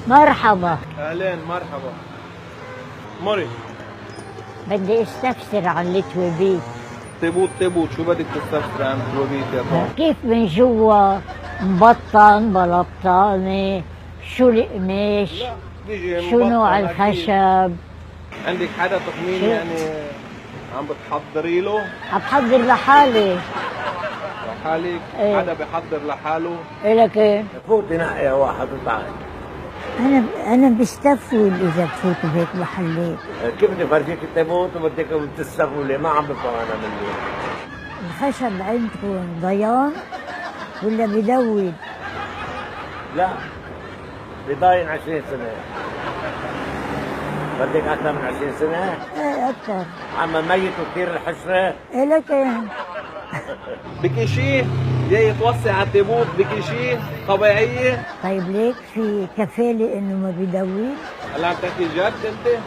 مرحبا. اهلين مرحبا. مري بدي استفسر عن التوبيت. تبوت شو بدك تستفسر عن التوبيت يا طارق؟ كيف من جوا مبطن بلبطانة؟ شو القماش؟ لا بيجي شو مبطن نوع أكيد. الخشب؟ عندك حدا تخمين شو؟ يعني عم بتحضري له عم بحضر لحالي. لحالك؟ إيه. حدا بيحضر لحاله؟ إلك ايه؟ فوت نقي واحد وطلع. أنا بستفول إذا بفوت بهيك محلات. كيف بدي فرجيك التابوت وبدكم تستفولي؟ ما عم بفهم انا مني. الخشب عندكم ضيان ولا بدود؟ لا بضاين 20 سنة. بدك أكثر من 20 سنة؟ ايه أكثر. عم ميت وكثير الحشرة. إلك ايه؟ بكي شيء جاي توصي على التابوت، بكي شيء طبيعية؟ طيب ليك في كفالة إنه ما بدود؟ هلا عم تحكي جد انت؟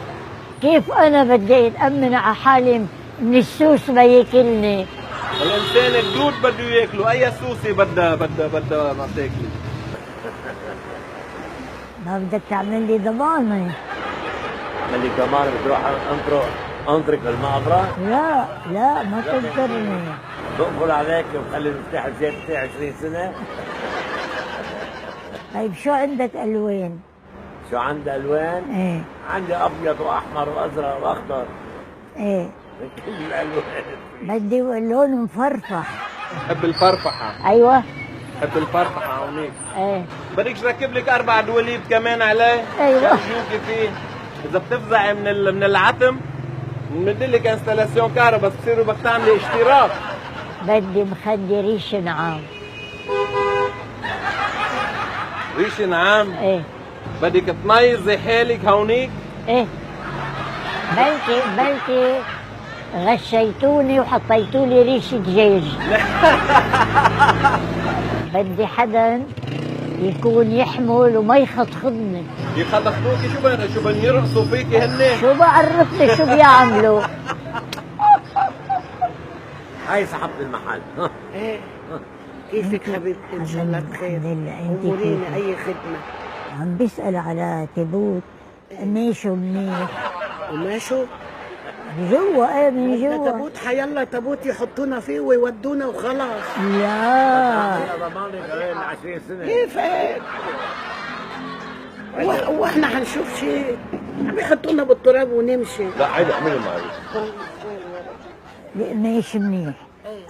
كيف أنا بدي أتأمن على حالي من السوس ما ياكلني؟ الانسان الدود بده ياكله، اي سوسي بدها ما تاكلي. ما بدك تعمل لي ضمانة. ملك كمان بتروح انطرق المقبرة. لا ما تنطرني. بقفل عليك وخلي المفتاح الجيب تاعي 20 سنة. طيب شو عندك ألوان؟ شو عندي ألوان؟ ايه عندي أبيض وأحمر وأزرق وأخضر. ايه من كل الألوان. بدي لون مفرفح. بحب الفرفحة. ايوه بحب الفرفحة هونيك. ايه بدكش ركب لك 4 دواليب كمان عليه؟ أيوة. شوفي فيه. إذا بتفزعي من العتم بنمدلك انستلاسيون كهرباء، بس بتصيروا بدك تعملي اشتراك. بدي مخدي ريش نعام. ريش نعام. ايه بدك تميزي حالك هونيك. ايه بلكي غشيتوني وحطيتولي ريش دجاج. بدي حدا يكون يحمل وما يخطخضني. يخطخوكي شو بدهم يرقصوا فيكي هن؟ شو بعرفني شو بيعملوا؟ هاي صاحبة المحل. ايه كيفك حبيبتي؟ ان شاء الله بخير. الحمد لله. انت اموريني كيفك؟ اي خدمه. عم بيسأل على تابوت قماشه منيح. وماشوا جوا ايه من بدنا جوا. تابوت حيلا تابوت يحطونا فيه ويودونا وخلاص. لا ضمانك كمان 20 سنة. كيف هيك؟ واحنا هنشوف شيء؟ عم يحطونا بالتراب ونمشي. لا عادي اعملي معي. القماش منيح.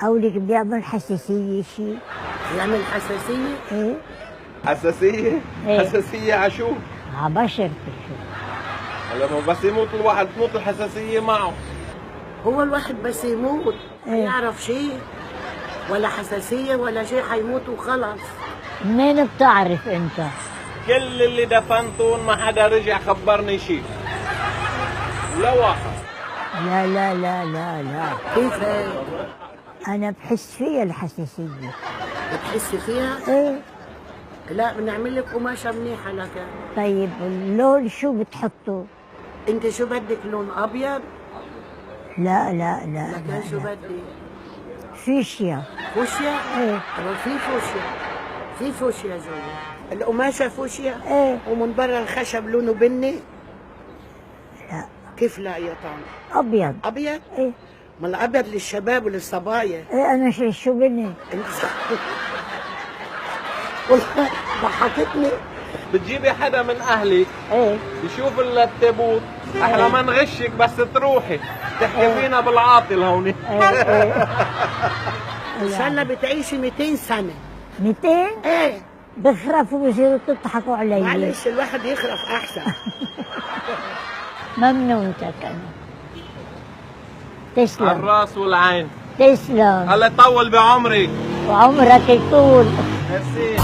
قولك بيعمل حساسية شيء؟ يعمل حساسيه. ايه حساسية؟ إيه. حساسية على شو؟ عبشرتي شو؟ هلا ما بس يموت الواحد تموت الحساسية معه. هو الواحد بس يموت ما إيه. يعرف شيء ولا حساسيه ولا شيء، حيموت وخلاص. منين بتعرف انت؟ كل اللي دفنتون ما حدا رجع خبرني شيء. ولا واحد. لا كيف هيك؟ انا بحس فيها الحساسية. بتحسي فيها؟ ايه لا بنعمل لك قماشه منيحه لك. طيب اللون شو بتحطه؟ انت شو بدك، لون ابيض؟ لا لكن شو بدي؟ فيشيا. فوشيا؟ ايه طبعا في فوشيا، في فوشيا جوا. القماشة فوشيا؟ ايه ومن برا الخشب لونه بني؟ لا كيف لا يا طعم؟ ابيض. أبيض؟ ايه ما الأبيض للشباب وللصبايا. ايه انا شو بني؟ انت والله ضحكتني. بتجيبي حدا من اهلك ايه يشوف التابوت، احنا ما نغشك بس تروحي تحكي فينا بالعاطل هون. ايه إن شاء الله بتعيشي 200 سنة. 200 إيه بخرفوا بصيروا تضحكوا علي. معلش الواحد يخرف أحسن. ممنونتك انا. على تسلم الراس والعين. تسلم الله يطول بعمرك. وعمرك يطول. ميرسي.